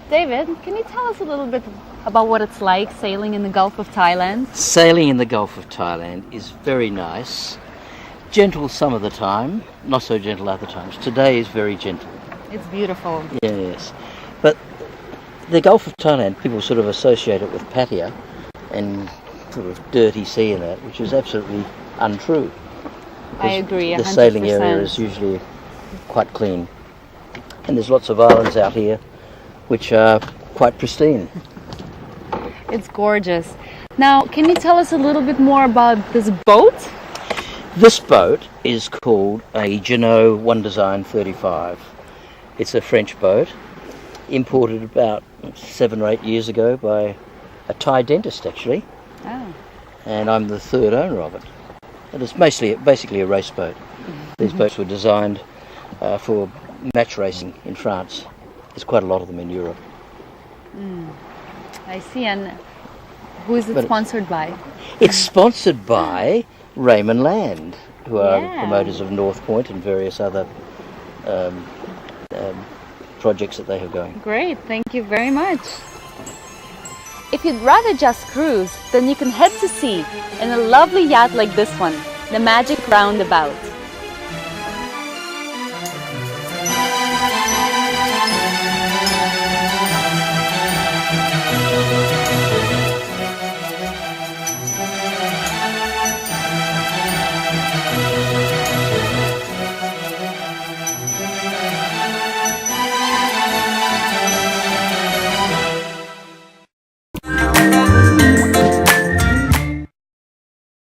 David, can you tell us a little bit about what it's like sailing in the Gulf of Thailand? Sailing in the Gulf of Thailand is very nice. Gentle some of the time, not so gentle other times. Today is very gentle. It's beautiful. Yes. But the Gulf of Thailand, people sort of associate it with Pattaya and sort of dirty sea and that, which is absolutely untrue. I agree, 100%. The sailing area is usually quite clean. And there's lots of islands out here which are quite pristine. It's gorgeous. Now, can you tell us a little bit more about this boat? This boat is called a Jeanneau One Design 35. It's a French boat, imported about 7 or 8 years ago by a Thai dentist actually. Oh. And I'm the third owner of it. And it's basically a race boat. These boats were designed for match racing in France. There's quite a lot of them in Europe. I see. And who is it sponsored by? It's sponsored by Raymond Land, who are promoters of North Point and various other projects that they have going. Great, thank you very much. If you'd rather just cruise, then you can head to sea in a lovely yacht like this one, the Magic Roundabout.